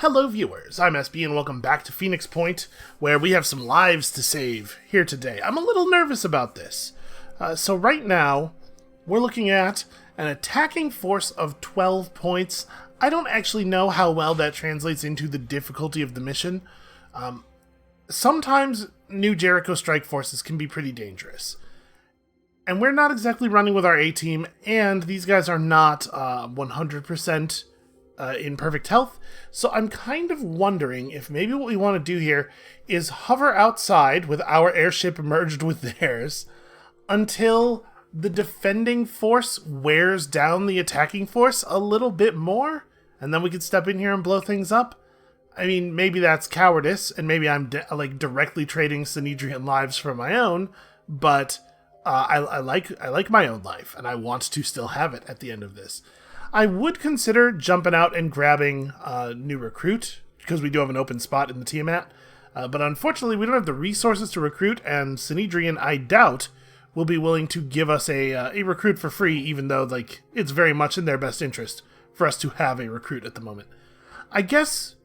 Hello viewers, I'm SB and welcome back to Phoenix Point, where we have some lives to save here today. I'm a little nervous about this. So right now, we're looking at an attacking force of 12 points. I don't actually know how well that translates into the difficulty of the mission. Sometimes new Jericho strike forces can be pretty dangerous. And we're not exactly running with our A-team, and these guys are not 100% in perfect health, so I'm kind of wondering if maybe what we want to do here is hover outside with our airship merged with theirs until the defending force wears down the attacking force a little bit more, and then we can step in here and blow things up. I mean, maybe that's cowardice, and maybe I'm directly trading Synedrian lives for my own, but I like my own life, and I want to still have it at the end of this. I would consider jumping out and grabbing a new recruit, because we do have an open spot in the Tiamat. But unfortunately, we don't have the resources to recruit, and Synedrian, I doubt, will be willing to give us a recruit for free, even though it's very much in their best interest for us to have a recruit at the moment. I guess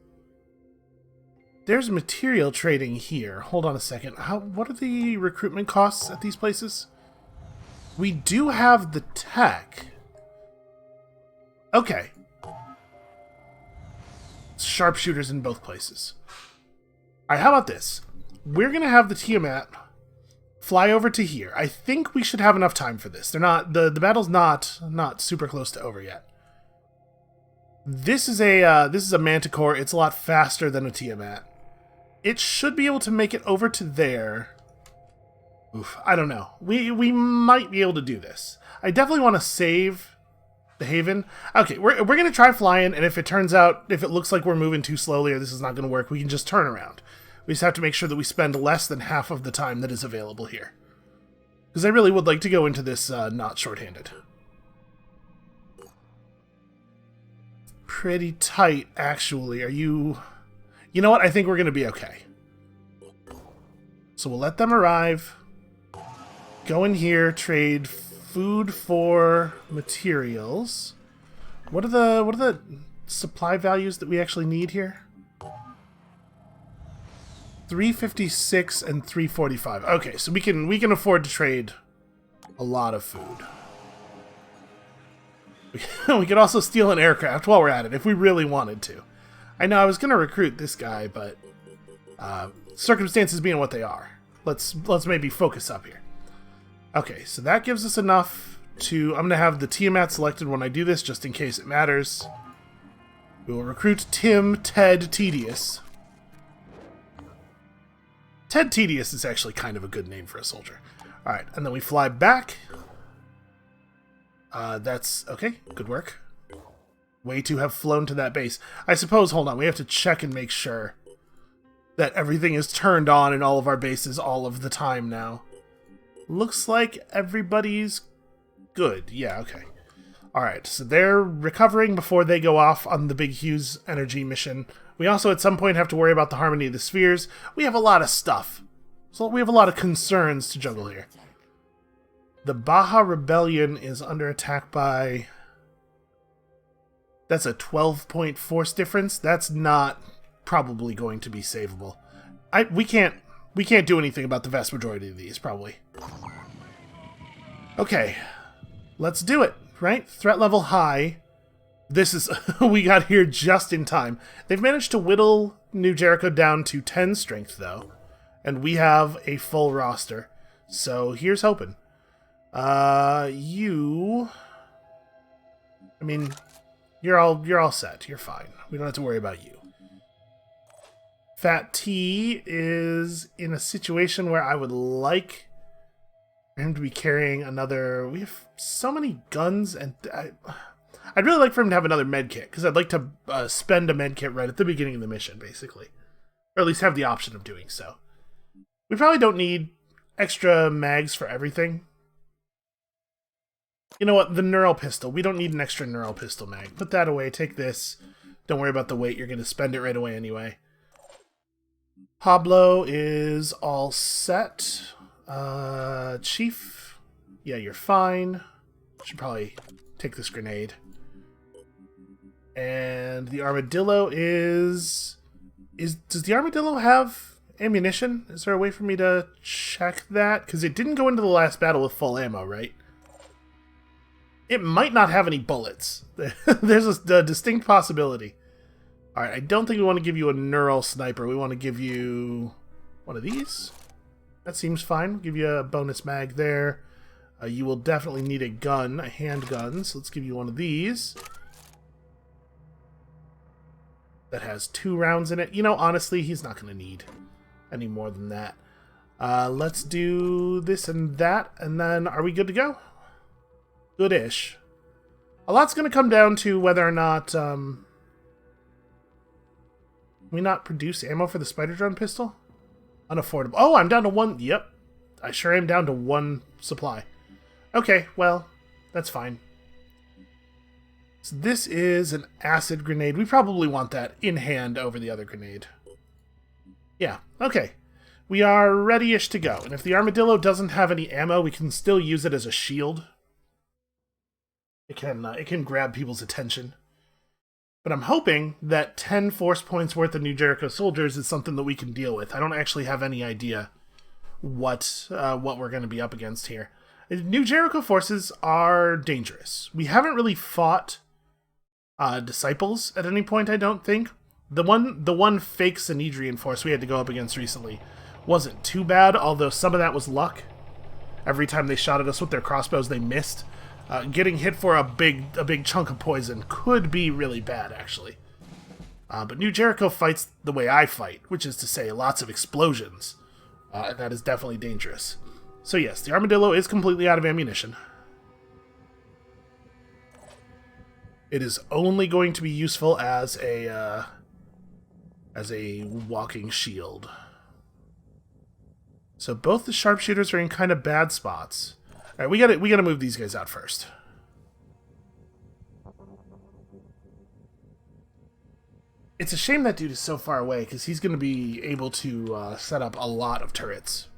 there's material trading here. Hold on a second. What are the recruitment costs at these places? We do have the tech. Okay. Sharpshooters in both places. Alright, how about this? We're going to have the Tiamat fly over to here. I think we should have enough time for this. The battle's not super close to over yet. This is a Manticore. It's a lot faster than a Tiamat. It should be able to make it over to there. Oof, I don't know. We might be able to do this. I definitely want to save the Haven. Okay, we're going to try flying, and if it looks like we're moving too slowly or this is not going to work, we can just turn around. We just have to make sure that we spend less than half of the time that is available here. Because I really would like to go into this not shorthanded. Pretty tight, actually. You know what? I think we're going to be okay. So we'll let them arrive. Go in here, trade food for materials. What are the supply values that we actually need here? 356 and 345. Okay, so we can afford to trade a lot of food. We could also steal an aircraft while we're at it if we really wanted to. I know I was going to recruit this guy, but circumstances being what they are, let's maybe focus up here. Okay, so that gives us enough to... I'm going to have the Tiamat selected when I do this, just in case it matters. We will recruit Tim Ted Tedious. Ted Tedious is actually kind of a good name for a soldier. Alright, and then we fly back. That's... okay, good work. Way to have flown to that base. I suppose, hold on, we have to check and make sure that everything is turned on in all of our bases all of the time now. Looks like everybody's good. Yeah, okay. Alright, so they're recovering before they go off on the Big Hughes energy mission. We also at some point have to worry about the harmony of the spheres. We have a lot of stuff. So we have a lot of concerns to juggle here. The Baja Rebellion is under attack by... That's a 12-point force difference. That's not probably going to be savable. We can't do anything about the vast majority of these, probably. Okay, let's do it, right? Threat level high. This is... we got here just in time. They've managed to whittle New Jericho down to 10 strength, though. And we have a full roster. So here's hoping. You... I mean, you're all set. You're fine. We don't have to worry about you. Fat T is in a situation where I would like for him to be carrying another... We have so many guns, and I'd really like for him to have another medkit, because I'd like to spend a medkit right at the beginning of the mission, basically. Or at least have the option of doing so. We probably don't need extra mags for everything. You know what? The neural pistol. We don't need an extra neural pistol mag. Put that away. Take this. Don't worry about the weight. You're going to spend it right away anyway. Pablo is all set. Chief. Yeah, you're fine. Should probably take this grenade. And the armadillo is... Does the armadillo have ammunition? Is there a way for me to check that? Because it didn't go into the last battle with full ammo, right? It might not have any bullets. There's a distinct possibility. Alright, I don't think we want to give you a neural sniper. We want to give you one of these. That seems fine. We'll give you a bonus mag there. You will definitely need a gun, a handgun. So let's give you one of these. That has 2 rounds in it. You know, honestly, he's not going to need any more than that. Let's do this and that, and then are we good to go? Good-ish. A lot's going to come down to whether or not... we not produce ammo for the spider drone pistol? Unaffordable. Oh, I'm down to 1... Yep. I sure am down to 1 supply. Okay, well, that's fine. So this is an acid grenade. We probably want that in hand over the other grenade. Yeah, okay. We are ready-ish to go. And if the armadillo doesn't have any ammo, we can still use it as a shield. It can grab people's attention. But I'm hoping that 10 force points worth of New Jericho soldiers is something that we can deal with. I don't actually have any idea what we're going to be up against here. New Jericho forces are dangerous. We haven't really fought disciples at any point, I don't think. The one fake Sanhedrian force we had to go up against recently wasn't too bad, although some of that was luck. Every time they shot at us with their crossbows, they missed. Getting hit for a big chunk of poison could be really bad, actually. But New Jericho fights the way I fight, which is to say lots of explosions. And that is definitely dangerous. So yes, the armadillo is completely out of ammunition. It is only going to be useful as a walking shield. So both the sharpshooters are in kind of bad spots. All right, we gotta move these guys out first. It's a shame that dude is so far away because he's gonna be able to set up a lot of turrets.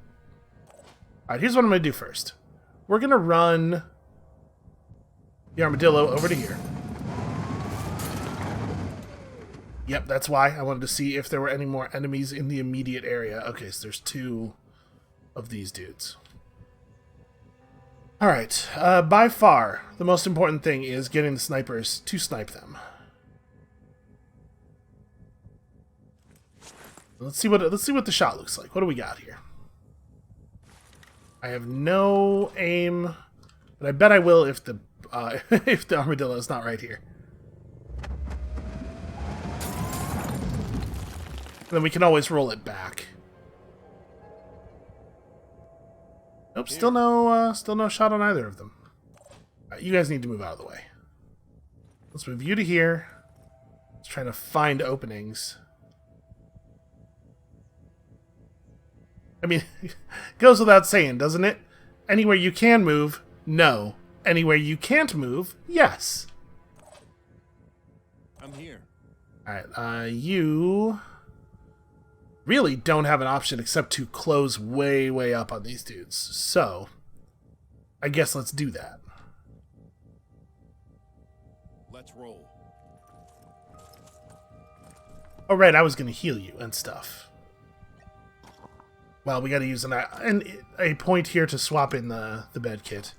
All right, here's what I'm gonna do first. We're gonna run the armadillo over to here. Yep, that's why I wanted to see if there were any more enemies in the immediate area. Okay, so there's 2 of these dudes. Alright, by far, the most important thing is getting the snipers to snipe them. Let's see what the shot looks like. What do we got here? I have no aim, but I bet I will if the if the armadillo is not right here. And then we can always roll it back. Nope, still no shot on either of them. Right, you guys need to move out of the way. Let's move you to here. Let's try to find openings. I mean, it goes without saying, doesn't it? Anywhere you can move, no. Anywhere you can't move, yes. I'm here. Alright, you really don't have an option except to close way, way up on these dudes. So, I guess let's do that. Let's roll. Oh, right, I was going to heal you and stuff. Well, we got to use a point here to swap in the med kit.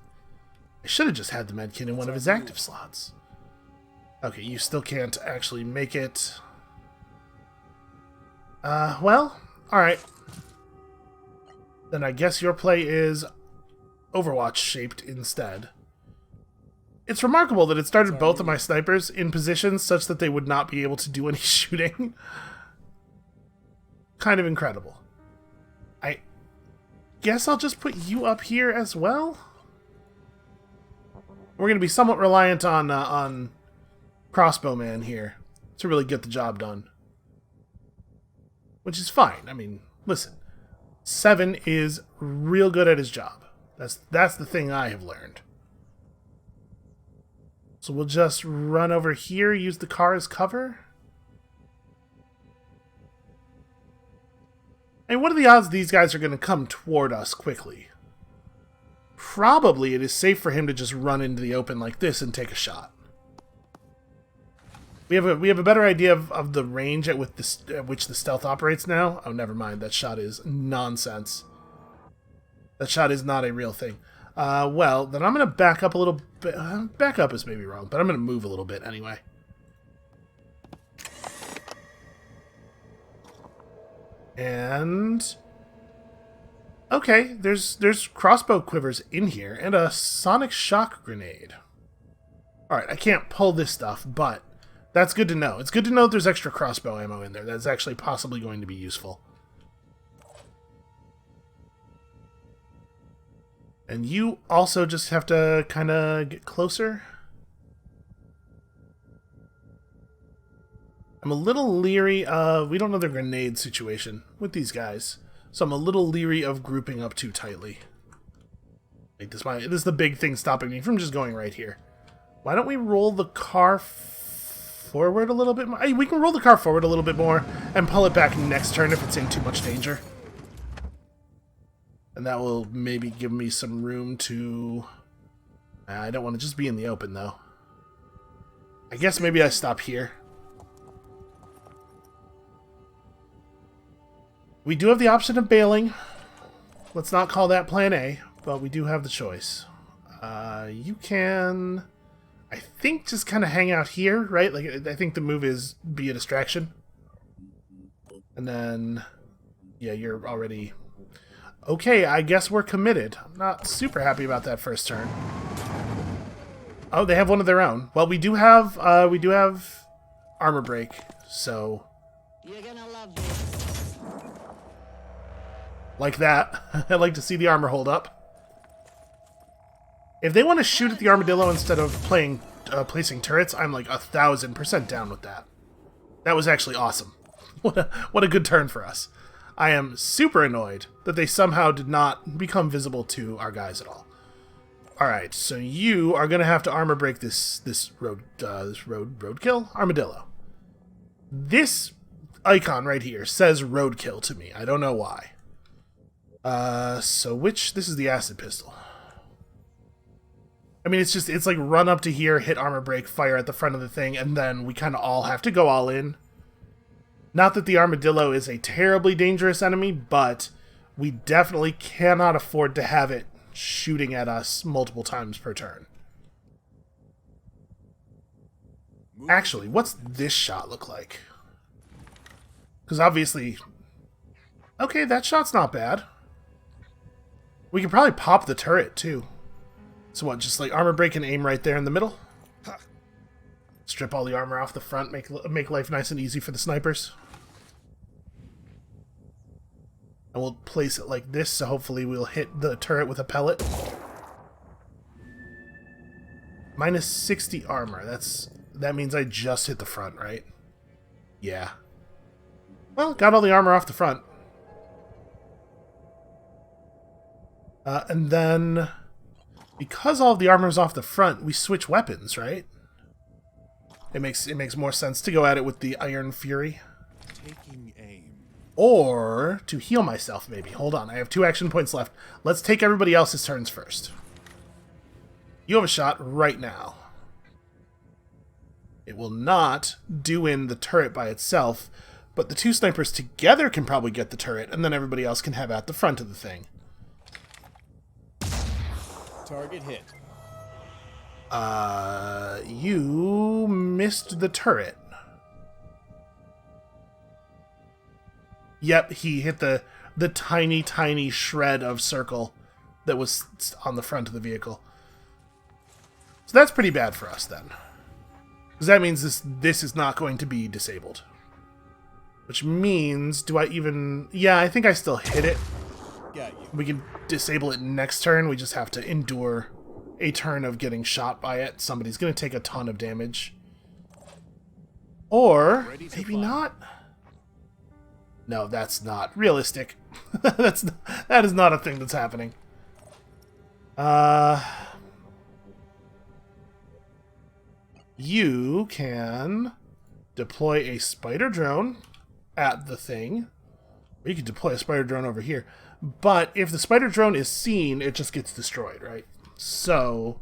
I should have just had the med kit in one of his active slots. Okay, you still can't actually make it. Well, alright. Then I guess your play is Overwatch-shaped instead. It's remarkable that it started both of my snipers in positions such that they would not be able to do any shooting. Kind of incredible. I guess I'll just put you up here as well. We're going to be somewhat reliant on Crossbowman here to really get the job done. Which is fine. I mean, listen. 7 is real good at his job. That's the thing I have learned. So we'll just run over here, use the car as cover. And what are the odds these guys are going to come toward us quickly? Probably it is safe for him to just run into the open like this and take a shot. We have a better idea of the range at which the stealth operates now. Oh, never mind. That shot is nonsense. That shot is not a real thing. Well, then I'm going to back up a little bit. Back up is maybe wrong, but I'm going to move a little bit anyway. And... okay, there's crossbow quivers in here, and a sonic shock grenade. Alright, I can't pull this stuff, but that's good to know. It's good to know that there's extra crossbow ammo in there. That's actually possibly going to be useful. And you also just have to kind of get closer. I'm a little leery of... we don't know the grenade situation with these guys. So I'm a little leery of grouping up too tightly. Like this is the big thing stopping me from just going right here. Why don't we roll the car forward a little bit more? We can roll the car forward a little bit more and pull it back next turn if it's in too much danger. And that will maybe give me some room to... I don't want to just be in the open, though. I guess maybe I stop here. We do have the option of bailing. Let's not call that plan A, but we do have the choice. You can, I think, just kind of hang out here, right? Like, I think the move is be a distraction. And then, yeah, you're already... okay, I guess we're committed. I'm not super happy about that first turn. Oh, they have one of their own. Well, we do have armor break, so... you're gonna love this. Like that. I'd like to see the armor hold up. If they want to shoot at the armadillo instead of placing turrets, I'm like 1,000% down with that. That was actually awesome. What a good turn for us. I am super annoyed that they somehow did not become visible to our guys at all. Alright, so you are going to have to armor break this roadkill armadillo. This icon right here says roadkill to me. I don't know why. So this is the acid pistol. I mean, it's like run up to here, hit armor break, fire at the front of the thing, and then we kind of all have to go all in. Not that the armadillo is a terribly dangerous enemy, but we definitely cannot afford to have it shooting at us multiple times per turn. Actually, what's this shot look like? Because obviously... okay, that shot's not bad. We can probably pop the turret, too. So what, just like armor break and aim right there in the middle? Strip all the armor off the front, make life nice and easy for the snipers. And we'll place it like this, so hopefully we'll hit the turret with a pellet. Minus 60 armor. That means I just hit the front, right? Yeah. Well, got all the armor off the front. And then, because all of the armor is off the front, we switch weapons, right? It makes more sense to go at it with the Iron Fury. Taking aim. Or to heal myself, maybe. Hold on, I have 2 action points left. Let's take everybody else's turns first. You have a shot right now. It will not do in the turret by itself, but the 2 snipers together can probably get the turret, and then everybody else can have at the front of the thing. Target hit. You missed the turret. Yep, he hit the tiny, tiny shred of circle that was on the front of the vehicle. So that's pretty bad for us, then. Because that means this is not going to be disabled. Which means, do I even... yeah, I think I still hit it. Got you. We can disable it next turn. We just have to endure a turn of getting shot by it. Somebody's going to take a ton of damage. Or, maybe not. No, that's not realistic. That is not a thing that's happening. You can deploy a spider drone at the thing. Or you can deploy a spider drone over here. But if the spider drone is seen, it just gets destroyed, right? So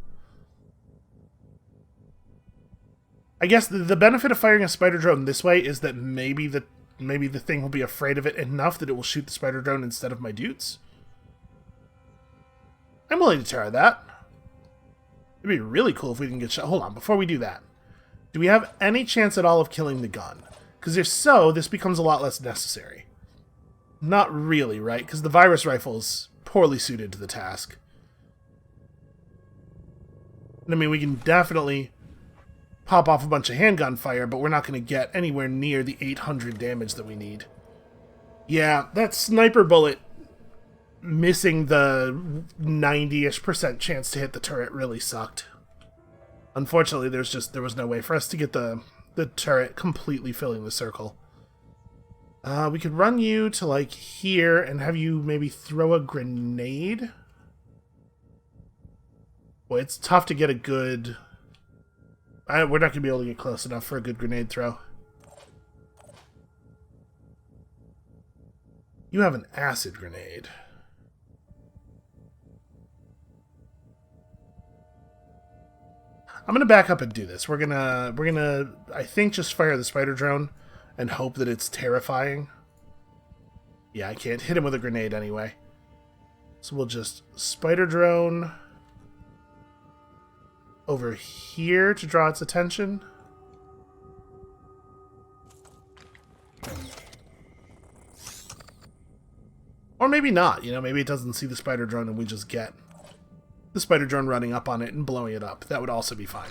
I guess the benefit of firing a spider drone this way is that maybe the thing will be afraid of it enough that it will shoot the spider drone instead of my dudes. I'm willing to try that. It'd be really cool if we can get shot. Hold on, before we do that, do we have any chance at all of killing the gun? Because if so, this becomes a lot less necessary. Not really, right? Because the virus rifle is poorly suited to the task. I mean, we can definitely pop off a bunch of handgun fire, but we're not going to get anywhere near the 800 damage that we need. Yeah, that sniper bullet missing the 90-ish% chance to hit the turret really sucked. Unfortunately, there was no way for us to get the turret completely filling the circle. We could run you to, like, here and have you maybe throw a grenade? Boy, it's tough to get a good... we're not going to be able to get close enough for a good grenade throw. You have an acid grenade. I'm going to back up and do this. We're gonna, I think, just fire the spider drone and hope that it's terrifying. Yeah, I can't hit him with a grenade anyway. So we'll just spider drone over here to draw its attention. Or maybe not, you know, maybe it doesn't see the spider drone and we just get the spider drone running up on it and blowing it up. That would also be fine.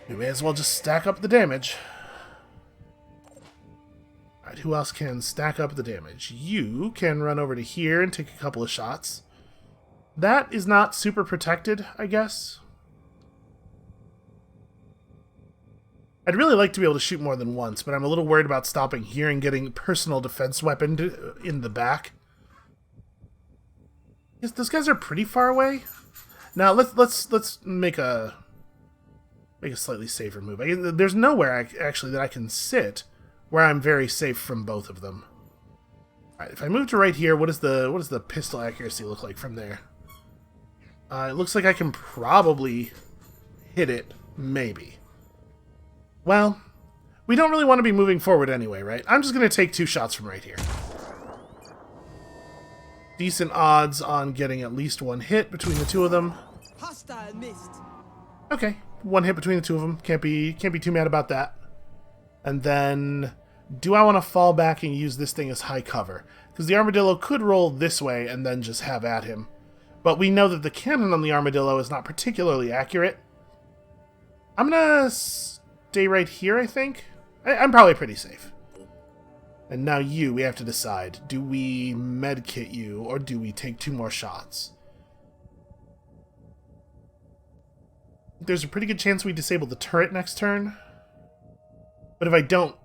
We may as well just stack up the damage. Alright, who else can stack up the damage? You can run over to here and take a couple of shots. That is not super protected, I guess. I'd really like to be able to shoot more than once, but I'm a little worried about stopping here and getting personal defense weapon in the back. Yes, those guys are pretty far away. Now let's make a slightly safer move. There's nowhere actually that I can sit where I'm very safe from both of them. All right, if I move to right here, what does the pistol accuracy look like from there? It looks like I can probably hit it, maybe. Well, we don't really want to be moving forward anyway, right? I'm just going to take 2 shots from right here. Decent odds on getting at least 1 hit between the 2 of them. Hostile missed. Okay, 1 hit between the 2 of them. Can't be too mad about that. And then, do I want to fall back and use this thing as high cover? Because the armadillo could roll this way and then just have at him. But we know that the cannon on the armadillo is not particularly accurate. I'm going to stay right here, I think. I'm probably pretty safe. And now we have to decide. Do we medkit you, or do we take 2 more shots? There's a pretty good chance we disable the turret next turn. But if I don't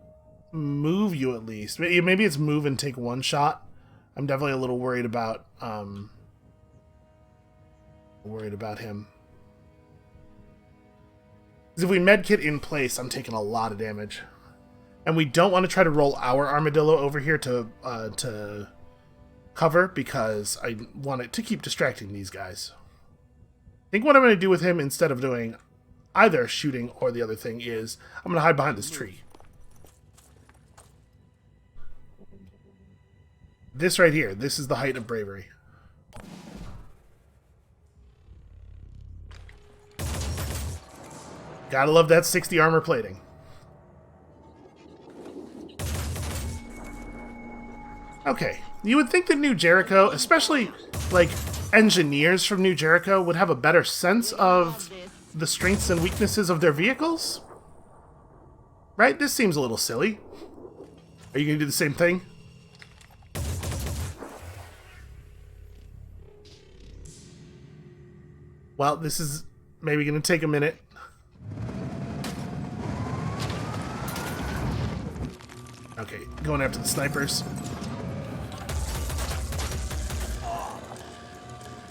move you at least, maybe it's move and take 1 shot. I'm definitely a little worried about him. Because if we medkit in place, I'm taking a lot of damage. And we don't want to try to roll our armadillo over here to cover, because I want it to keep distracting these guys. I think what I'm going to do with him, instead of doing either shooting or the other thing, is I'm going to hide behind this tree. This right here, this is the height of bravery. Gotta love that 60 armor plating. Okay, you would think that New Jericho, especially, like, engineers from New Jericho, would have a better sense of the strengths and weaknesses of their vehicles? Right? This seems a little silly. Are you gonna do the same thing? Well, this is maybe gonna take a minute. Okay, going after the snipers.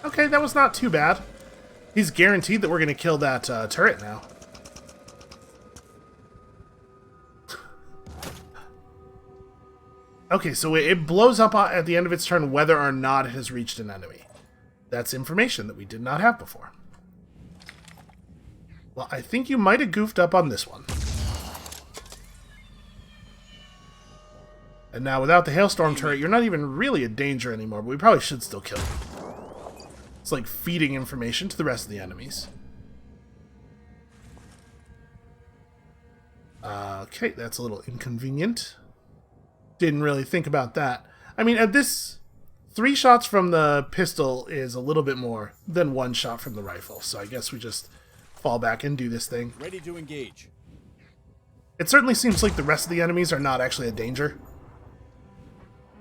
Okay, that was not too bad. He's guaranteed that we're going to kill that turret now. Okay, so it blows up at the end of its turn whether or not it has reached an enemy. That's information that we did not have before. Well, I think you might have goofed up on this one. And now without the hailstorm turret, you're not even really a danger anymore, but we probably should still kill you. It's like feeding information to the rest of the enemies. Okay, that's a little inconvenient. Didn't really think about that. I mean, at this, 3 shots from the pistol is a little bit more than 1 shot from the rifle, so I guess we just fall back and do this thing. Ready to engage. It certainly seems like the rest of the enemies are not actually a danger.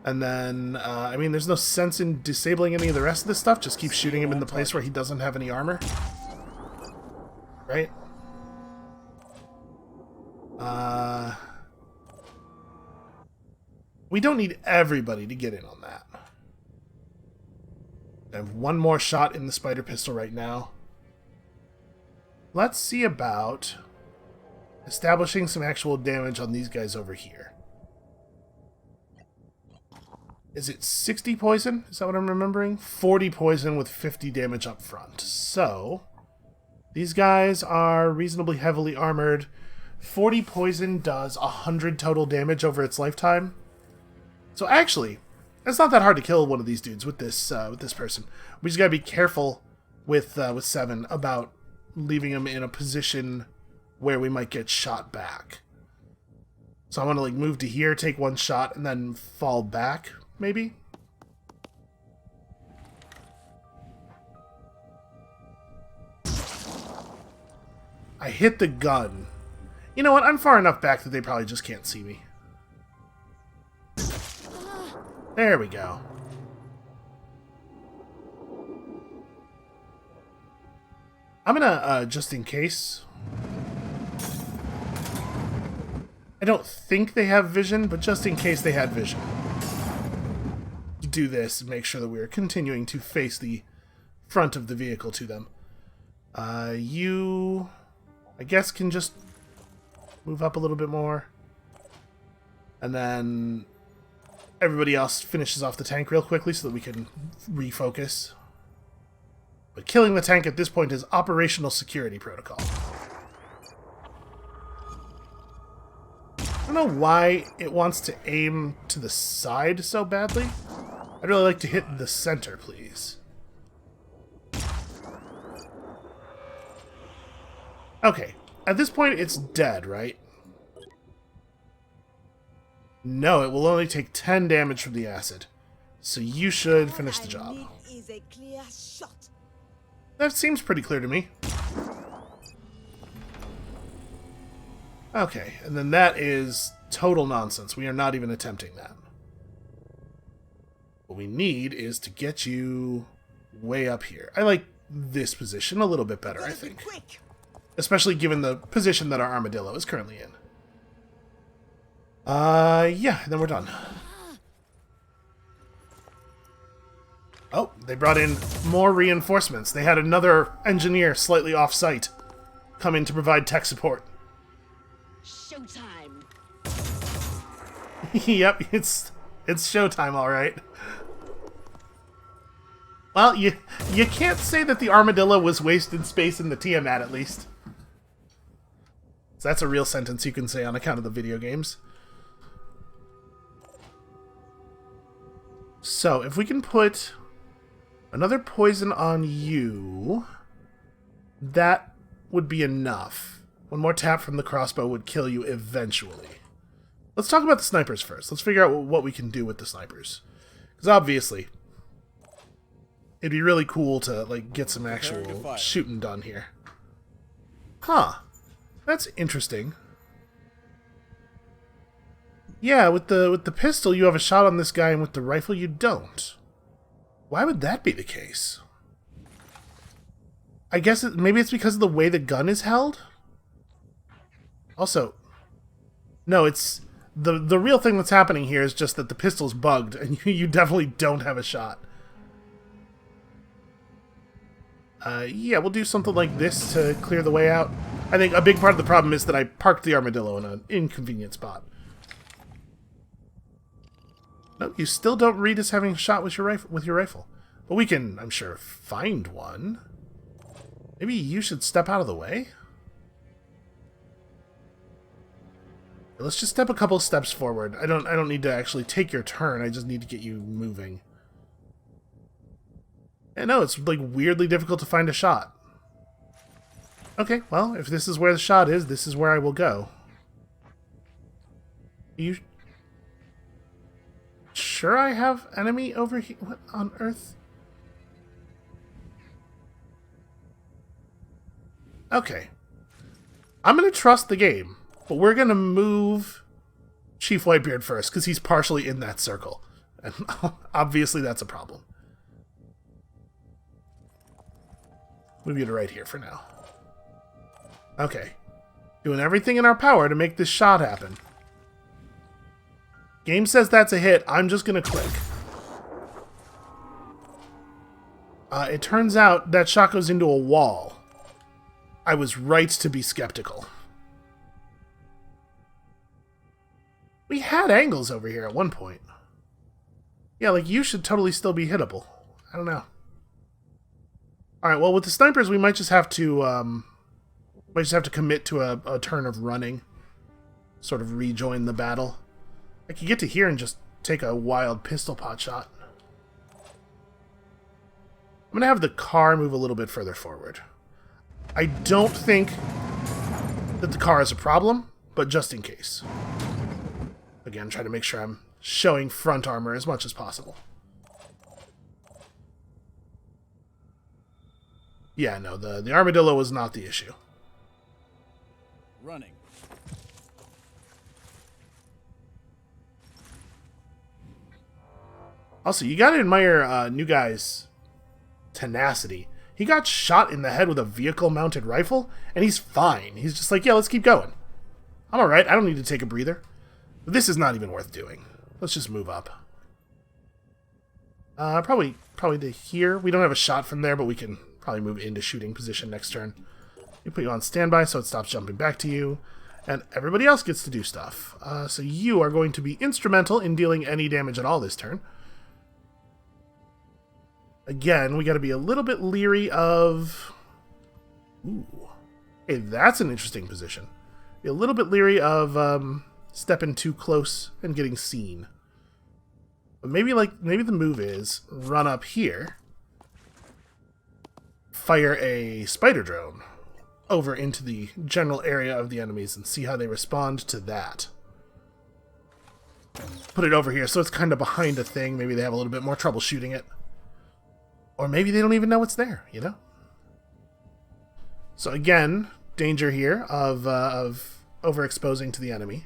And then, I mean, there's no sense in disabling any of the rest of this stuff. Just keep shooting him in the place where he doesn't have any armor. Right? We don't need everybody to get in on that. I have 1 more shot in the spider pistol right now. Let's see about establishing some actual damage on these guys over here. Is it 60 poison? Is that what I'm remembering? 40 poison with 50 damage up front. So, these guys are reasonably heavily armored. 40 poison does 100 total damage over its lifetime. So actually, it's not that hard to kill one of these dudes with this person. We just gotta be careful with 7 about leaving him in a position where we might get shot back. So I want to like move to here, take 1 shot, and then fall back, maybe? I hit the gun. You know what? I'm far enough back that they probably just can't see me. There we go. I'm gonna, just in case... I don't think they have vision, but just in case they had vision. Do this and make sure that we're continuing to face the front of the vehicle to them. You, I guess, can just move up a little bit more. And then everybody else finishes off the tank real quickly so that we can refocus. But killing the tank at this point is operational security protocol. I don't know why it wants to aim to the side so badly. I'd really like to hit the center, please. Okay, at this point it's dead, right? No, it will only take 10 damage from the acid. So you should finish the job. That seems pretty clear to me. Okay, and then that is total nonsense. We are not even attempting that. What we need is to get you way up here. I like this position a little bit better, I think. Especially given the position that our armadillo is currently in. Yeah, then we're done. Oh, they brought in more reinforcements. They had another engineer slightly off-site come in to provide tech support. Showtime. Yep, it's showtime, all right. Well, you can't say that the armadillo was wasted space in the Tiamat, at least. So that's a real sentence you can say on account of the video games. So, if we can put another poison on you, that would be enough. 1 more tap from the crossbow would kill you eventually. Let's talk about the snipers first. Let's figure out what we can do with the snipers. Because obviously, it'd be really cool to like get some actual shooting done here. Huh. That's interesting. Yeah, with the pistol you have a shot on this guy, and with the rifle you don't. Why would that be the case? I guess maybe it's because of the way the gun is held? Also, no, it's... The real thing that's happening here is just that the pistol's bugged, and you definitely don't have a shot. Yeah, we'll do something like this to clear the way out. I think a big part of the problem is that I parked the armadillo in an inconvenient spot. No, you still don't read as having a shot with your rifle. But we can, I'm sure, find one. Maybe you should step out of the way? Let's just step a couple steps forward. I don't need to actually take your turn. I just need to get you moving. I know, it's like weirdly difficult to find a shot. Okay, well, if this is where the shot is, this is where I will go. You sure I have enemy over here? What on earth? Okay. I'm gonna trust the game. But we're going to move Chief Whitebeard first, because he's partially in that circle. And obviously that's a problem. Move you to right here for now. Okay. Doing everything in our power to make this shot happen. Game says that's a hit. I'm just going to click. It turns out that shot goes into a wall. I was right to be skeptical. We had angles over here at one point. Yeah, like, you should totally still be hittable. I don't know. Alright, well, with the snipers, we might just have to, commit to a turn of running. Sort of rejoin the battle. I could get to here and just take a wild pistol pot shot. I'm gonna have the car move a little bit further forward. I don't think that the car is a problem, but just in case. Again, try to make sure I'm showing front armor as much as possible. Yeah, no, the armadillo was not the issue. Running. Also, you gotta admire new guy's tenacity. He got shot in the head with a vehicle-mounted rifle, and he's fine. He's just like, yeah, let's keep going. I'm alright, I don't need to take a breather. But this is not even worth doing. Let's just move up. Probably to here. We don't have a shot from there, but we can probably move into shooting position next turn. We put you on standby so it stops jumping back to you. And everybody else gets to do stuff. So you are going to be instrumental in dealing any damage at all this turn. Again, we got to be a little bit leery of... Ooh. Hey, that's an interesting position. Be a little bit leery of stepping too close and getting seen. But maybe the move is run up here, fire a spider drone over into the general area of the enemies and see how they respond to that. Put it over here so it's kind of behind a thing. Maybe they have a little bit more trouble shooting it. Or maybe they don't even know it's there, you know? So again, danger here of overexposing to the enemy.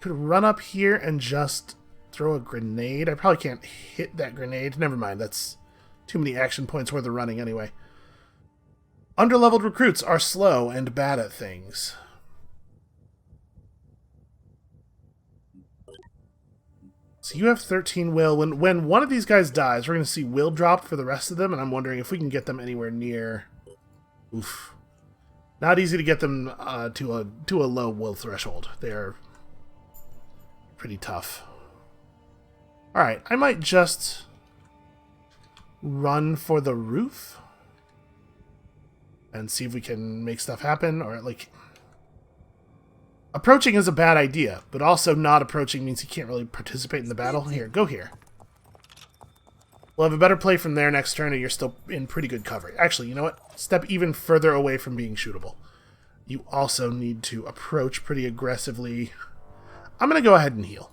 Could run up here and just throw a grenade. I probably can't hit that grenade. Never mind, that's too many action points worth of running anyway. Underleveled recruits are slow and bad at things. So you have 13 will. When one of these guys dies, we're going to see will drop for the rest of them, and I'm wondering if we can get them anywhere near... Oof. Not easy to get them to a low will threshold. They're pretty tough. Alright, I might just run for the roof and see if we can make stuff happen, or like... Approaching is a bad idea, but also not approaching means you can't really participate in the battle. Here, go here. We'll have a better play from there next turn, and you're still in pretty good cover. Actually, you know what? Step even further away from being shootable. You also need to approach pretty aggressively. I'm going to go ahead and heal.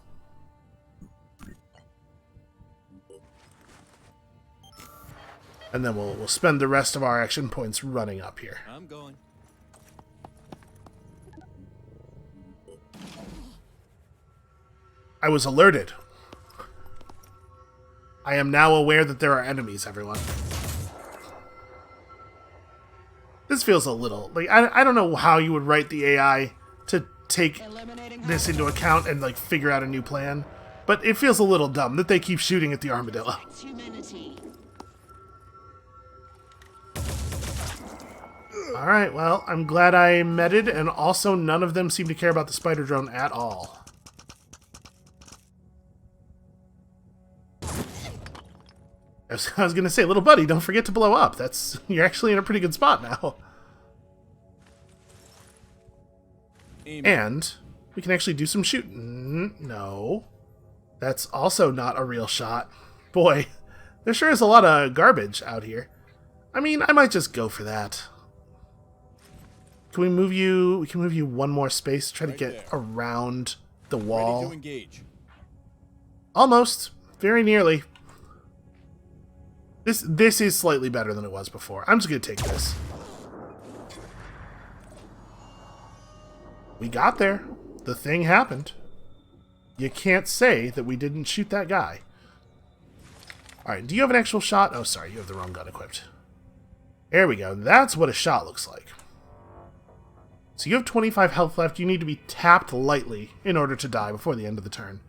And then we'll spend the rest of our action points running up here. I'm going. I was alerted. I am now aware that there are enemies, everyone. This feels a little... like I don't know how you would write the AI to take this into account and like figure out a new plan, but it feels a little dumb that they keep shooting at the armadillo. Alright, well, I'm glad I meted, and also none of them seem to care about the spider drone at all. I was gonna say, little buddy, don't forget to blow up. You're actually in a pretty good spot now. And we can actually do some shooting. No. That's also not a real shot. Boy, there sure is a lot of garbage out here. I mean, I might just go for that. Can we move you? We can move you one more space. Try to get around the wall. Ready to engage. Almost. Very nearly. This is slightly better than it was before. I'm just going to take this. We got there. The thing happened. You can't say that we didn't shoot that guy. Alright, do you have an actual shot? Oh, sorry, you have the wrong gun equipped. There we go. That's what a shot looks like. So you have 25 health left. You need to be tapped lightly in order to die before the end of the turn.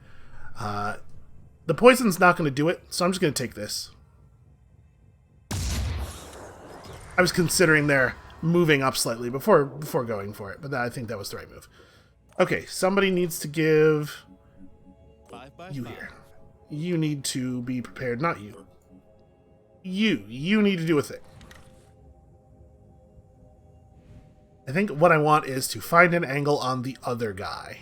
The poison's not going to do it, so I'm just going to take this. I was considering there moving up slightly before going for it, but I think that was the right move. Okay, somebody needs to give you here. You need to be prepared, not you. You need to do a thing. I think what I want is to find an angle on the other guy.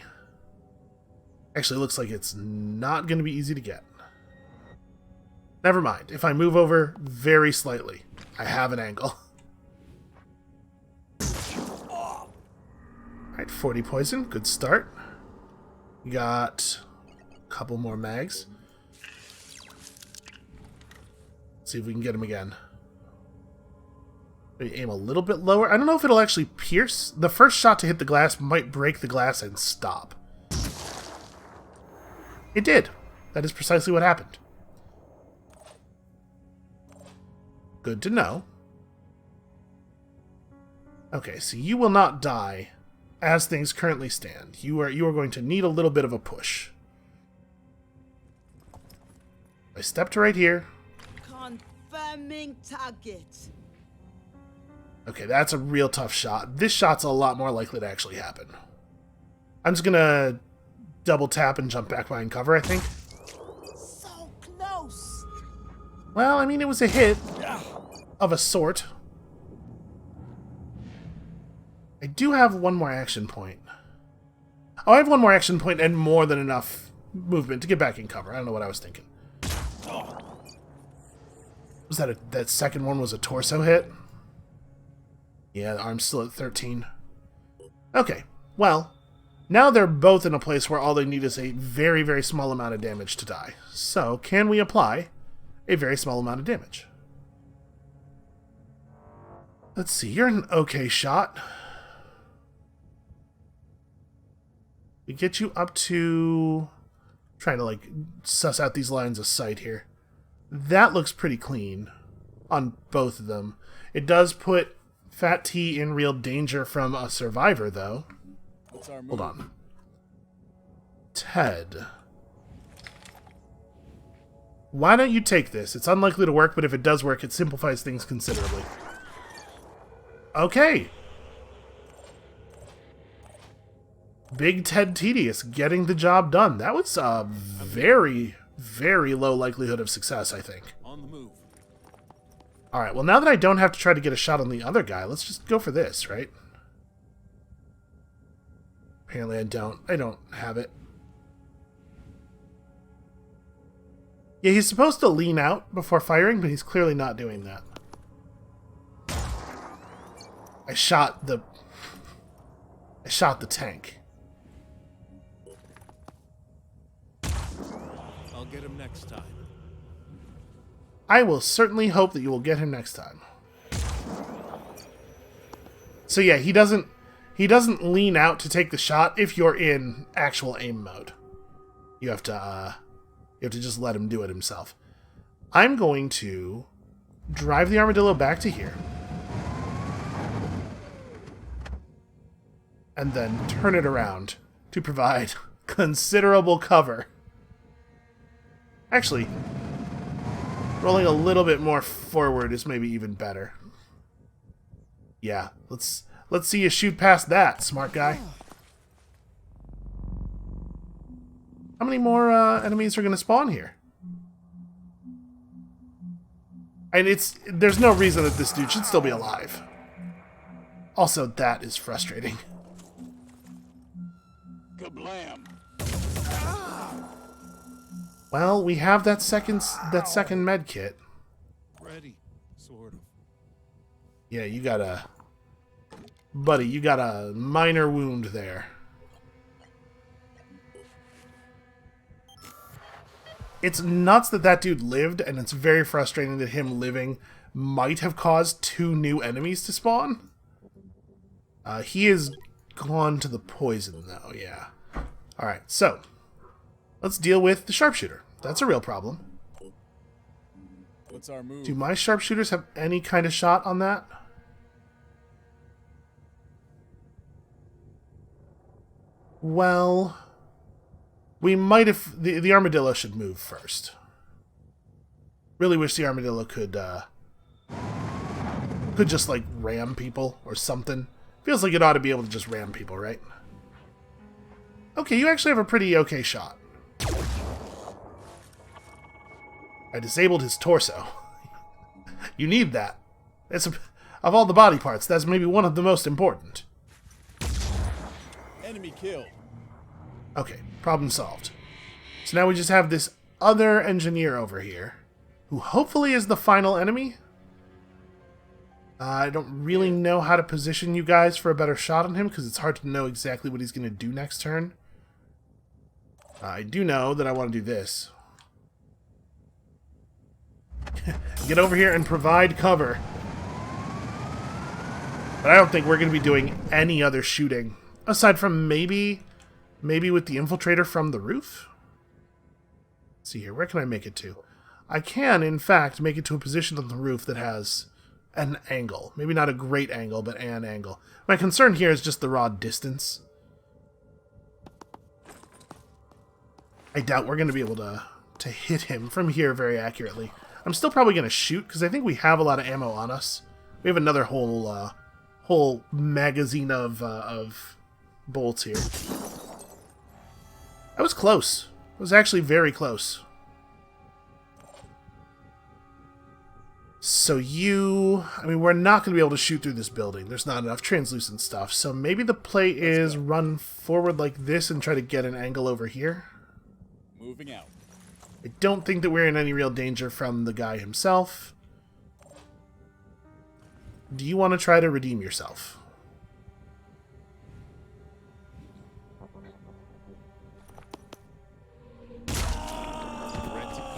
Actually, it looks like it's not going to be easy to get. Never mind. If I move over very slightly, I have an angle. Alright, 40 poison. Good start. We got a couple more mags. Let's see if we can get him again. Maybe aim a little bit lower. I don't know if it'll actually pierce. The first shot to hit the glass might break the glass and stop. It did. That is precisely what happened. Good to know. Okay, so you will not die as things currently stand. You are going to need a little bit of a push. I stepped right here. Confirming target. Okay, that's a real tough shot. This shot's a lot more likely to actually happen. I'm just gonna double tap and jump back behind cover, I think. So close. Well, I mean, it was a hit of a sort. I do have one more action point. Oh, I have one more action point and more than enough movement to get back in cover. I don't know what I was thinking. Was that second one was a torso hit? Yeah, the arm's still at 13. Okay, well, now they're both in a place where all they need is a very, very small amount of damage to die. So, can we apply a very small amount of damage? Let's see, you're an okay shot. We get you up to... trying to, like, suss out these lines of sight here. That looks pretty clean on both of them. It does put Fat T in real danger from a survivor, though. Hold on. Ted. Why don't you take this? It's unlikely to work, but if it does work, it simplifies things considerably. Okay. Big Ted Tedious getting the job done. That was a very, very low likelihood of success, I think. On the move. Alright, well now that I don't have to try to get a shot on the other guy, let's just go for this, right? Apparently I don't have it. Yeah, he's supposed to lean out before firing, but he's clearly not doing that. I shot the tank. I'll get him next time. I will certainly hope that you will get him next time. So yeah, he doesn't lean out to take the shot if you're in actual aim mode. You have to just let him do it himself. I'm going to drive the armadillo back to here. And then turn it around to provide considerable cover. Actually, rolling a little bit more forward is maybe even better. Yeah, let's see you shoot past that, smart guy. How many more enemies are going to spawn here? And there's no reason that this dude should still be alive. Also, that is frustrating. Kablam. Well, we have that second med kit. Ready, sort of. Yeah, you got a... Buddy, you got a minor wound there. It's nuts that that dude lived, and it's very frustrating that him living might have caused 2 new enemies to spawn. He is gone to the poison, though, yeah. Alright, so, let's deal with the sharpshooter. That's a real problem. What's our move? Do my sharpshooters have any kind of shot on that? Well, we might have... The armadillo should move first. Really wish the armadillo could just, like, ram people or something. Feels like it ought to be able to just ram people, right? Okay, you actually have a pretty okay shot. I disabled his torso. You need that. Of all the body parts, that's maybe one of the most important. Enemy killed. Okay, problem solved. So now we just have this other engineer over here, who hopefully is the final enemy. I don't really know how to position you guys for a better shot on him, because it's hard to know exactly what he's going to do next turn. I do know that I want to do this. Get over here and provide cover. But I don't think we're going to be doing any other shooting, aside from maybe with the infiltrator from the roof? Let's see here, where can I make it to? I can, in fact, make it to a position on the roof that has an angle. Maybe not a great angle, but an angle. My concern here is just the raw distance. I doubt we're going to be able to hit him from here very accurately. I'm still probably going to shoot, because I think we have a lot of ammo on us. We have another whole magazine of bolts here. That was close. It was actually very close. So I mean, we're not going to be able to shoot through this building. There's not enough translucent stuff. So maybe the play is run forward like this and try to get an angle over here. Moving out. I don't think that we're in any real danger from the guy himself. Do you want to try to redeem yourself?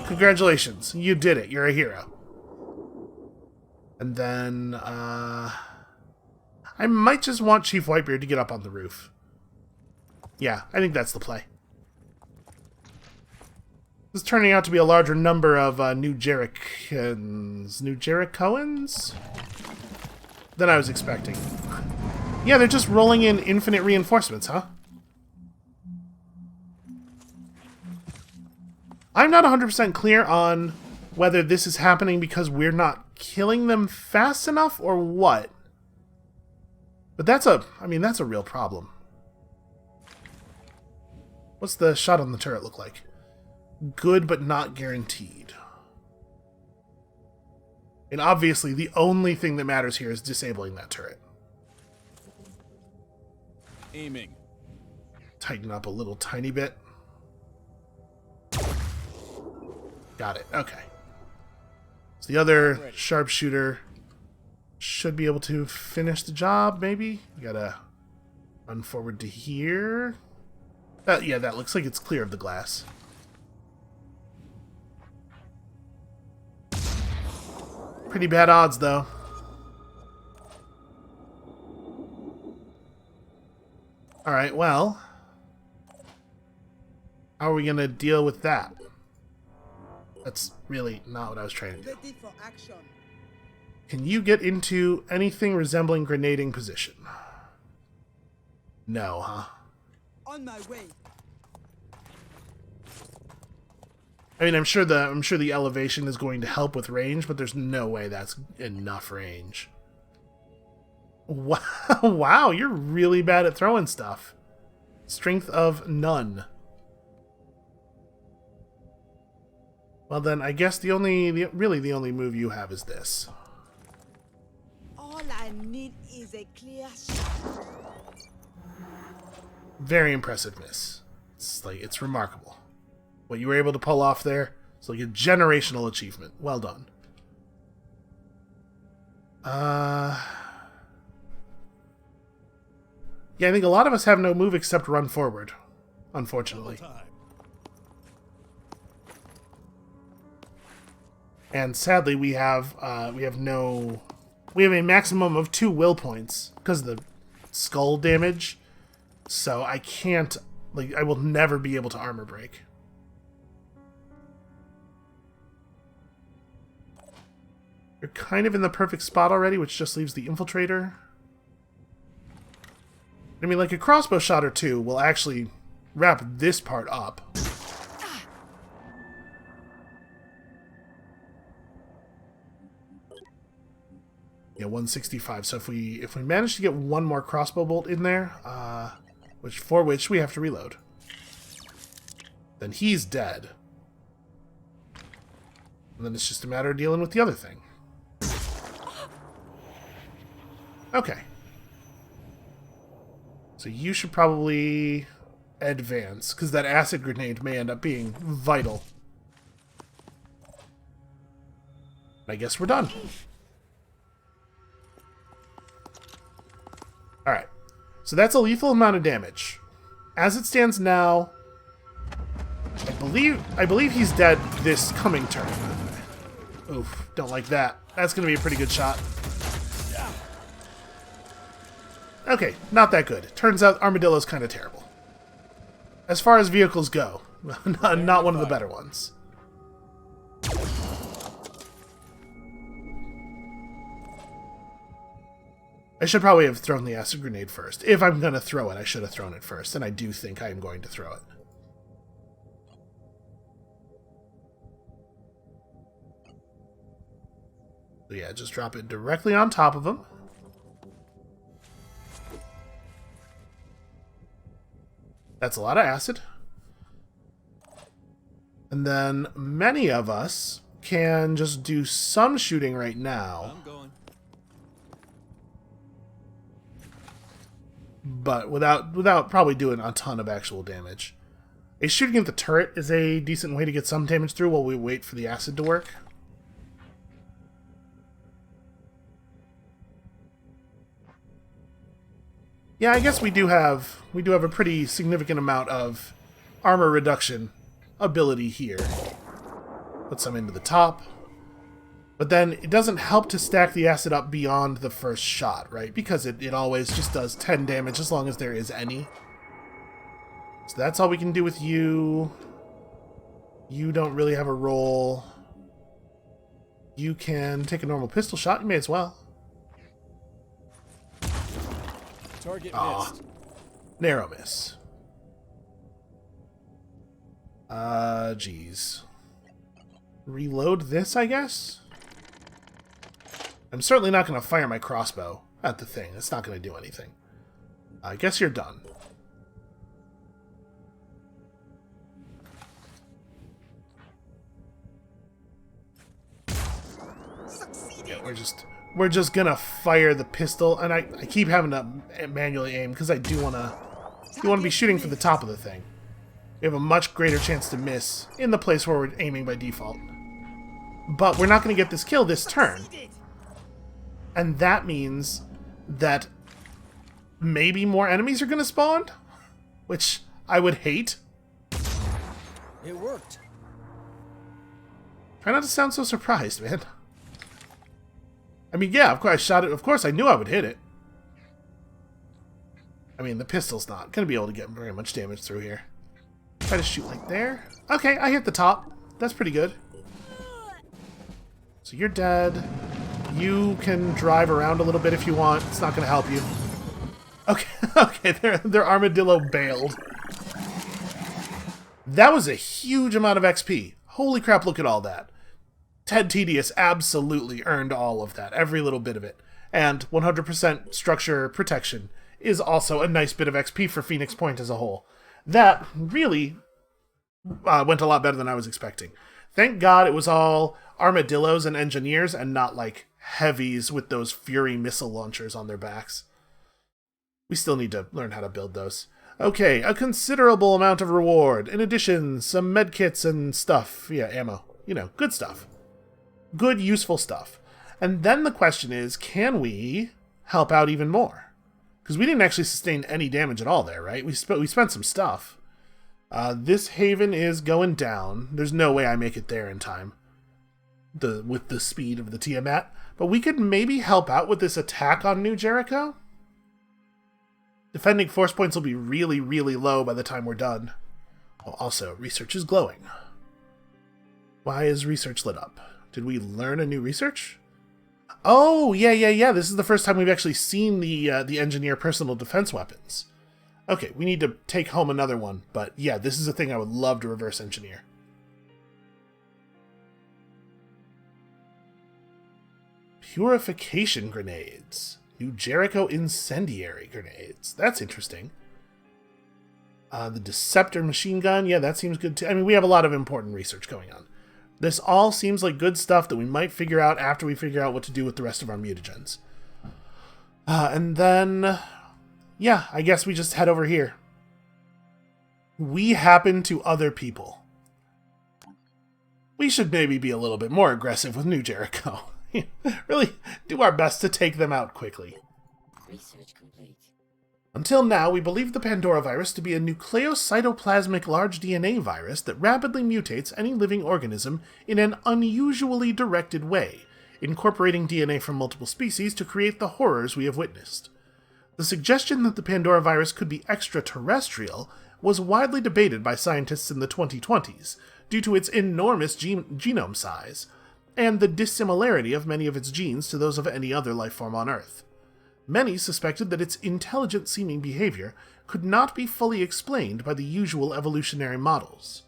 Congratulations, you did it. You're a hero. And then, I might just want Chief Whitebeard to get up on the roof. Yeah, I think that's the play. This is turning out to be a larger number of new Jerichans than I was expecting. Yeah, they're just rolling in infinite reinforcements, huh? I'm not 100% clear on whether this is happening because we're not killing them fast enough or what. But that's a real problem. What's the shot on the turret look like? Good, but not guaranteed. And obviously, the only thing that matters here is disabling that turret. Aiming. Tighten up a little tiny bit. Got it. Okay. So the other sharpshooter should be able to finish the job, maybe? You gotta run forward to here. Yeah, that looks like it's clear of the glass. Pretty bad odds, though. Alright, well. How are we gonna deal with that? That's really not what I was trying to do. Ready for action. Can you get into anything resembling grenading position? No, huh? On my way. I mean, I'm sure the elevation is going to help with range, but there's no way that's enough range. Wow, wow, you're really bad at throwing stuff. Strength of none. Well then, I guess really the only move you have is this. All I need is a clear shot. Very impressive miss. It's remarkable. What you were able to pull off there, it's like a generational achievement. Well done. Yeah, I think a lot of us have no move except run forward, unfortunately. And sadly, we have a maximum of 2 will points because of the skull damage. So I can't, I will never be able to armor break. You're kind of in the perfect spot already, which just leaves the infiltrator. I mean, like a crossbow shot or two will actually wrap this part up. Yeah, 165. So if we manage to get one more crossbow bolt in there, for which we have to reload, then he's dead. And then it's just a matter of dealing with the other thing. Okay. So you should probably advance, because that acid grenade may end up being vital. I guess we're done. Alright. So that's a lethal amount of damage. As it stands now, I believe he's dead this coming turn. Oof, don't like that. That's going to be a pretty good shot. Okay, not that good. Turns out Armadillo's kind of terrible. As far as vehicles go, not one of the better ones. I should probably have thrown the acid grenade first. If I'm going to throw it, I should have thrown it first, and I do think I am going to throw it. So yeah, just drop it directly on top of him. That's a lot of acid. And then many of us can just do some shooting right now. I'm going. But without probably doing a ton of actual damage. A shooting at the turret is a decent way to get some damage through while we wait for the acid to work. Yeah, I guess we do have a pretty significant amount of armor reduction ability here. Put some into the top. But then it doesn't help to stack the acid up beyond the first shot, right? Because it always just does 10 damage as long as there is any. So that's all we can do with you. You don't really have a role. You can take a normal pistol shot. You may as well. Target missed. Narrow miss. Geez. Reload this, I guess? I'm certainly not going to fire my crossbow at the thing. It's not going to do anything. I guess you're done. Yeah, we're just gonna fire the pistol, and I keep having to manually aim because I do want to be shooting for the top of the thing. We have a much greater chance to miss in the place where we're aiming by default. But we're not going to get this kill this turn. And that means that maybe more enemies are going to spawn, which I would hate. It worked. Try not to sound so surprised, man. I mean, yeah, of course I shot it. Of course I knew I would hit it. I mean, the pistol's not going to be able to get very much damage through here. Try to shoot like there. Okay, I hit the top. That's pretty good. So you're dead. You can drive around a little bit if you want. It's not going to help you. Okay, okay, their armadillo bailed. That was a huge amount of XP. Holy crap, look at all that. Ted Tedious absolutely earned all of that, every little bit of it. And 100% structure protection is also a nice bit of XP for Phoenix Point as a whole. That really went a lot better than I was expecting. Thank God it was all armadillos and engineers and not like heavies with those Fury missile launchers on their backs. We still need to learn how to build those. Okay, a considerable amount of reward. In addition, some medkits and stuff. Yeah, ammo. You know, good stuff. Good, useful stuff. And then the question is, can we help out even more? Because we didn't actually sustain any damage at all there, right? We spent some stuff. This haven is going down. There's no way I make it there in time. With the speed of the Tiamat. But we could maybe help out with this attack on New Jericho. Defending force points will be really, really low by the time we're done. Oh, also, research is glowing. Why is research lit up? Did we learn a new research? Oh, yeah. This is the first time we've actually seen the engineer personal defense weapons. Okay, we need to take home another one. But yeah, this is a thing I would love to reverse engineer. Purification grenades. New Jericho incendiary grenades. That's interesting. The Deceptor machine gun. Yeah, that seems good too. I mean, we have a lot of important research going on. This all seems like good stuff that we might figure out after we figure out what to do with the rest of our mutagens. And then, yeah, I guess we just head over here. We happen to other people. We should maybe be a little bit more aggressive with New Jericho. Really do our best to take them out quickly. Research complete. Until now, we believed the Pandora virus to be a nucleocytoplasmic large DNA virus that rapidly mutates any living organism in an unusually directed way, incorporating DNA from multiple species to create the horrors we have witnessed. The suggestion that the Pandora virus could be extraterrestrial was widely debated by scientists in the 2020s due to its enormous genome size, and the dissimilarity of many of its genes to those of any other life form on Earth. Many suspected that its intelligent-seeming behavior could not be fully explained by the usual evolutionary models.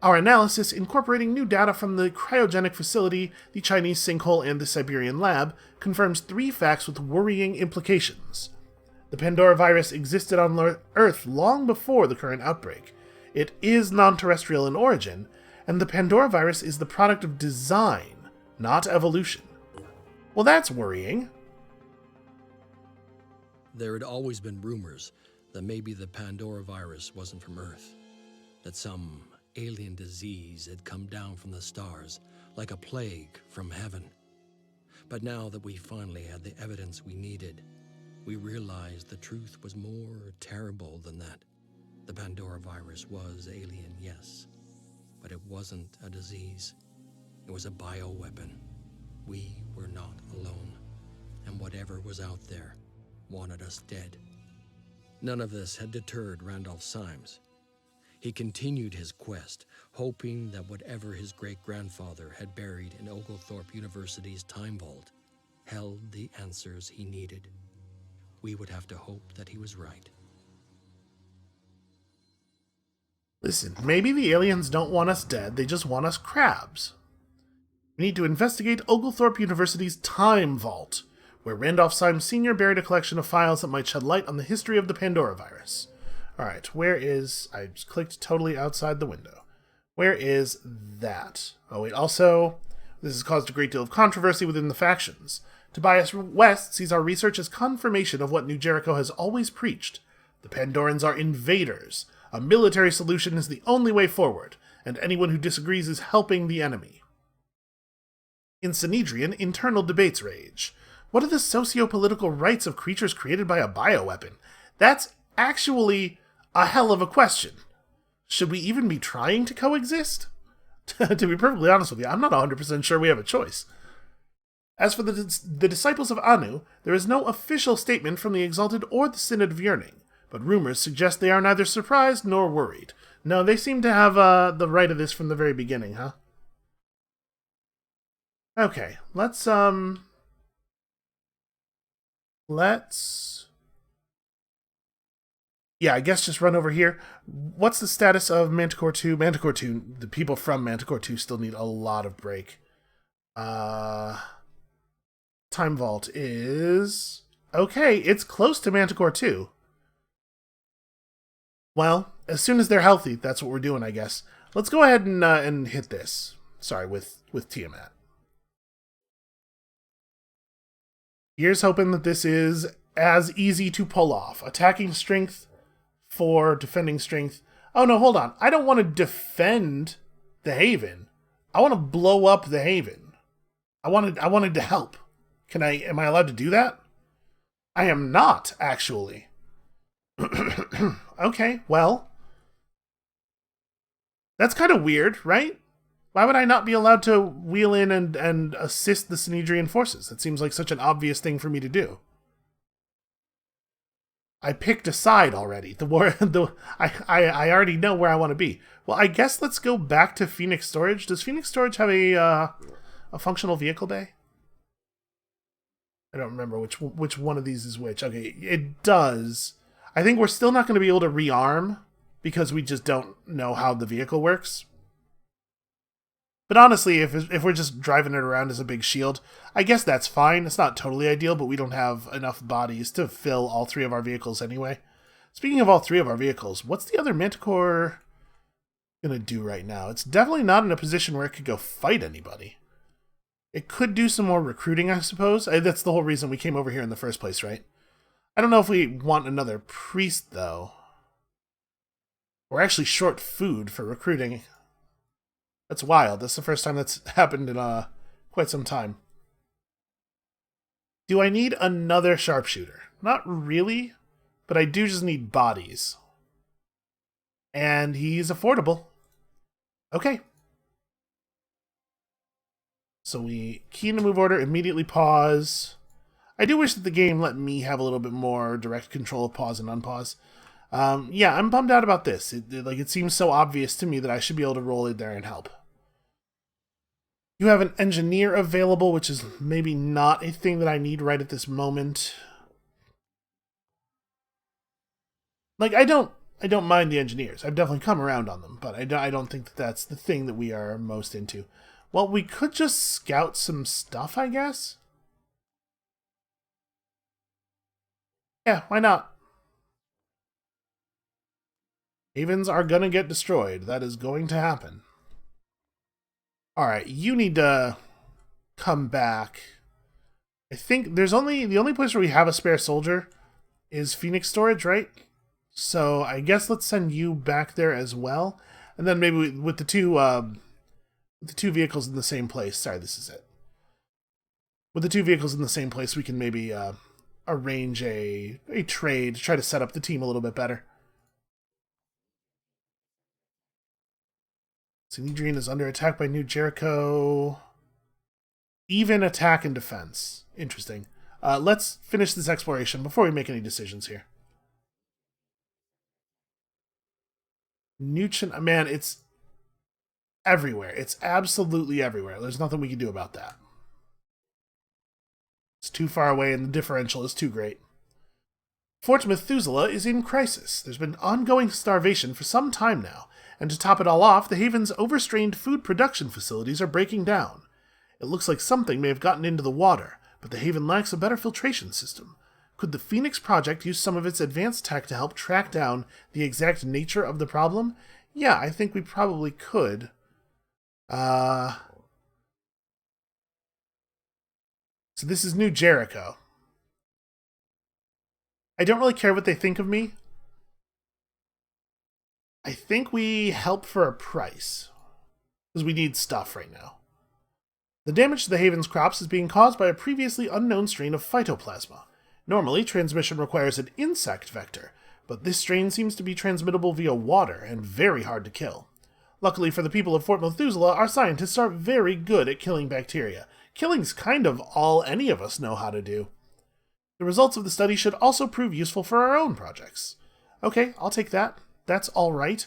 Our analysis, incorporating new data from the cryogenic facility, the Chinese sinkhole, and the Siberian lab, confirms 3 facts with worrying implications. The Pandora virus existed on Earth long before the current outbreak. It is non-terrestrial in origin, and the Pandora virus is the product of design, not evolution. Well, that's worrying. There had always been rumors that maybe the Pandora virus wasn't from Earth, that some alien disease had come down from the stars, like a plague from heaven. But now that we finally had the evidence we needed, we realized the truth was more terrible than that. The Pandora virus was alien, yes, but it wasn't a disease. It was a bioweapon. We were not alone, and whatever was out there wanted us dead. None of this had deterred Randolph Symes. He continued his quest, hoping that whatever his great-grandfather had buried in Oglethorpe University's time vault held the answers he needed. We would have to hope that he was right. Listen, maybe the aliens don't want us dead, they just want us crabs. We need to investigate Oglethorpe University's time vault, where Randolph Symes Sr. buried a collection of files that might shed light on the history of the Pandora virus. Alright, where is... I just clicked totally outside the window. Where is that? Oh wait, also, this has caused a great deal of controversy within the factions. Tobias West sees our research as confirmation of what New Jericho has always preached. The Pandorans are invaders. A military solution is the only way forward, and anyone who disagrees is helping the enemy. In Sanhedrian, internal debates rage. What are the socio-political rights of creatures created by a bioweapon? That's actually a hell of a question. Should we even be trying to coexist? To be perfectly honest with you, I'm not 100% sure we have a choice. As for the disciples of Anu, there is no official statement from the Exalted or the Synod of Yearning, but rumors suggest they are neither surprised nor worried. No, they seem to have the right of this from the very beginning, huh? Okay, let's yeah, I guess just run over here. What's the status of Manticore 2? Manticore 2, the people from Manticore 2 still need a lot of break. Time Vault is... okay, it's close to Manticore 2. Well, as soon as they're healthy, that's what we're doing, I guess. Let's go ahead and hit this. Sorry, with Tiamat. Here's hoping that this is as easy to pull off. Attacking strength for defending strength. Oh no, hold on. I don't want to defend the Haven. I want to blow up the Haven. I wanted to help. Am I allowed to do that? I am not, actually. Okay, well. That's kind of weird, right? Why would I not be allowed to wheel in and assist the Synedrian forces? That seems like such an obvious thing for me to do. I picked a side already. I already know where I want to be. Well, I guess let's go back to Phoenix Storage. Does Phoenix Storage have a functional vehicle bay? I don't remember which one of these is which. Okay, it does. I think we're still not going to be able to rearm because we just don't know how the vehicle works. But honestly, if we're just driving it around as a big shield, I guess that's fine. It's not totally ideal, but we don't have enough bodies to fill all three of our vehicles anyway. Speaking of all three of our vehicles, what's the other Manticore going to do right now? It's definitely not in a position where it could go fight anybody. It could do some more recruiting, I suppose. That's the whole reason we came over here in the first place, right? I don't know if we want another priest, though. We're actually short food for recruiting. That's wild. That's the first time that's happened in quite some time. Do I need another sharpshooter? Not really, but I do just need bodies. And he's affordable. Okay. So we key into move order, immediately pause. I do wish that the game let me have a little bit more direct control of pause and unpause. Yeah, I'm bummed out about this. It seems so obvious to me that I should be able to roll in there and help. You have an engineer available, which is maybe not a thing that I need right at this moment. Like, I don't mind the engineers. I've definitely come around on them, but I don't think that that's the thing that we are most into. Well, we could just scout some stuff, I guess? Yeah, why not? Havens are gonna get destroyed. That is going to happen. Alright, you need to come back. I think the only place where we have a spare soldier is Phoenix Storage, right? So I guess let's send you back there as well. And then maybe with the two vehicles in the same place. Sorry, this is it. With the two vehicles in the same place, we can maybe arrange a trade to try to set up the team a little bit better. Synedrian is under attack by New Jericho. Even attack and defense. Interesting. Let's finish this exploration before we make any decisions here. Man, it's everywhere. It's absolutely everywhere. There's nothing we can do about that. It's too far away and the differential is too great. Fort Methuselah is in crisis. There's been ongoing starvation for some time now, and to top it all off, the Haven's overstrained food production facilities are breaking down. It looks like something may have gotten into the water, but the Haven lacks a better filtration system. Could the Phoenix Project use some of its advanced tech to help track down the exact nature of the problem? Yeah, I think we probably could. So this is New Jericho. I don't really care what they think of me. I think we help for a price. Because we need stuff right now. The damage to the Haven's crops is being caused by a previously unknown strain of phytoplasma. Normally, transmission requires an insect vector, but this strain seems to be transmittable via water and very hard to kill. Luckily for the people of Fort Methuselah, our scientists are very good at killing bacteria. Killing's kind of all any of us know how to do. The results of the study should also prove useful for our own projects. Okay, I'll take that. That's all right.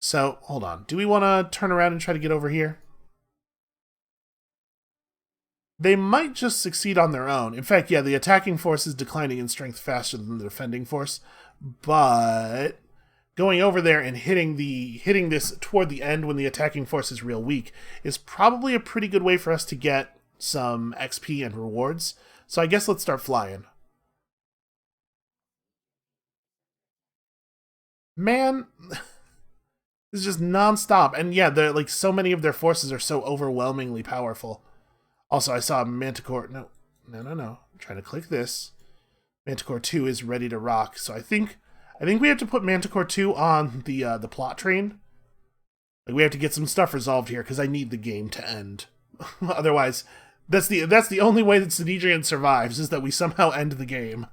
So, hold on. Do we want to turn around and try to get over here? They might just succeed on their own. In fact, yeah, the attacking force is declining in strength faster than the defending force. But going over there and hitting this toward the end when the attacking force is real weak is probably a pretty good way for us to get some XP and rewards. So I guess let's start flying. Man, It's just nonstop. And yeah, they're like so many of their forces are so overwhelmingly powerful. Also, I saw Manticore. No. I'm trying to click this. Manticore 2 is ready to rock. So I think we have to put Manticore 2 on the plot train. Like, we have to get some stuff resolved here because I need the game to end. Otherwise, that's the only way that Sididrian survives, is that we somehow end the game.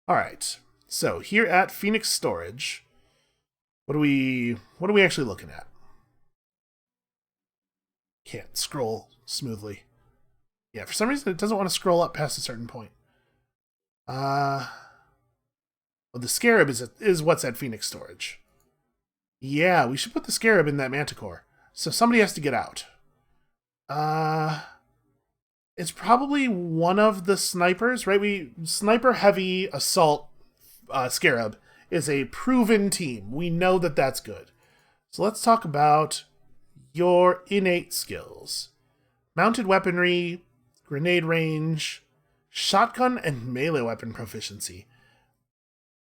Alright. So here at Phoenix Storage, what are we actually looking at? Can't scroll smoothly. Yeah, for some reason it doesn't want to scroll up past a certain point. Well, the Scarab is what's at Phoenix Storage. Yeah, we should put the Scarab in that Manticore. So somebody has to get out. It's probably one of the snipers, right? Sniper heavy assault Scarab is a proven team. We know that that's good. So let's talk about your innate skills. Mounted weaponry, grenade range, shotgun, and melee weapon proficiency.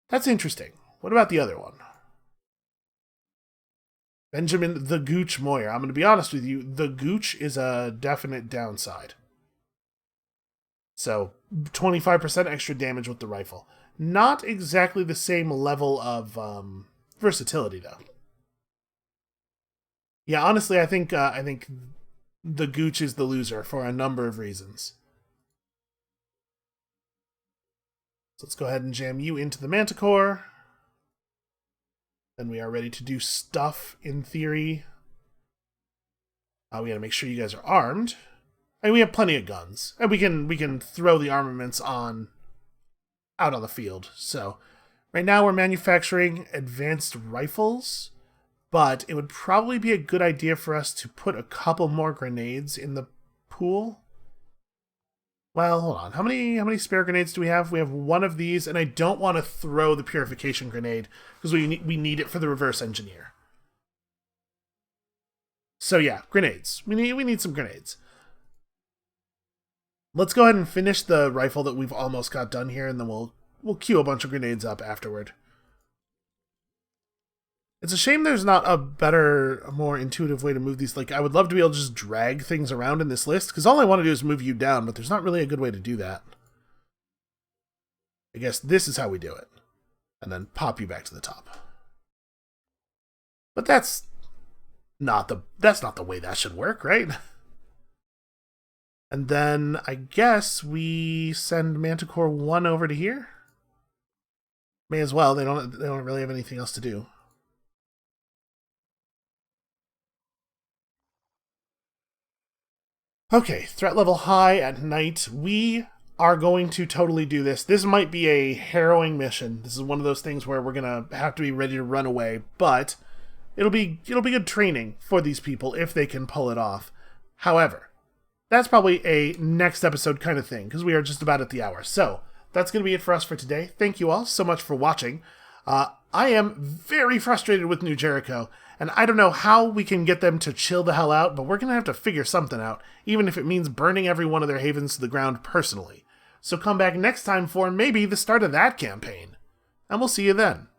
That's interesting. What about the other one? Benjamin the Gooch Moyer. I'm going to be honest with you, the Gooch is a definite downside. So, 25% extra damage with the rifle. Not exactly the same level of versatility, though. Yeah, honestly, I think the Gooch is the loser for a number of reasons. So let's go ahead and jam you into the Manticore. Then we are ready to do stuff, in theory. We gotta make sure you guys are armed. And we have plenty of guns. And we can throw the armaments out on the field. So right now we're manufacturing advanced rifles, but it would probably be a good idea for us to put a couple more grenades in the pool. Well, hold on. How many spare grenades do we have? We have one of these, and I don't want to throw the purification grenade because we need it for the reverse engineer. So yeah, grenades. We need some grenades. Let's go ahead and finish the rifle that we've almost got done here, and then we'll queue a bunch of grenades up afterward. It's a shame there's not a better, more intuitive way to move these. Like, I would love to be able to just drag things around in this list, because all I want to do is move you down, but there's not really a good way to do that. I guess this is how we do it. And then pop you back to the top. But that's not the way that should work, right? And then I guess we send Manticore 1 over to here. May as well. They don't really have anything else to do. Okay, threat level high at night. We are going to totally do this. This might be a harrowing mission. This is one of those things where we're gonna have to be ready to run away, but it'll be good training for these people if they can pull it off. However, that's probably a next episode kind of thing, because we are just about at the hour. So that's going to be it for us for today. Thank you all so much for watching. I am very frustrated with New Jericho, and I don't know how we can get them to chill the hell out, but we're going to have to figure something out, even if it means burning every one of their havens to the ground personally. So come back next time for maybe the start of that campaign, and we'll see you then.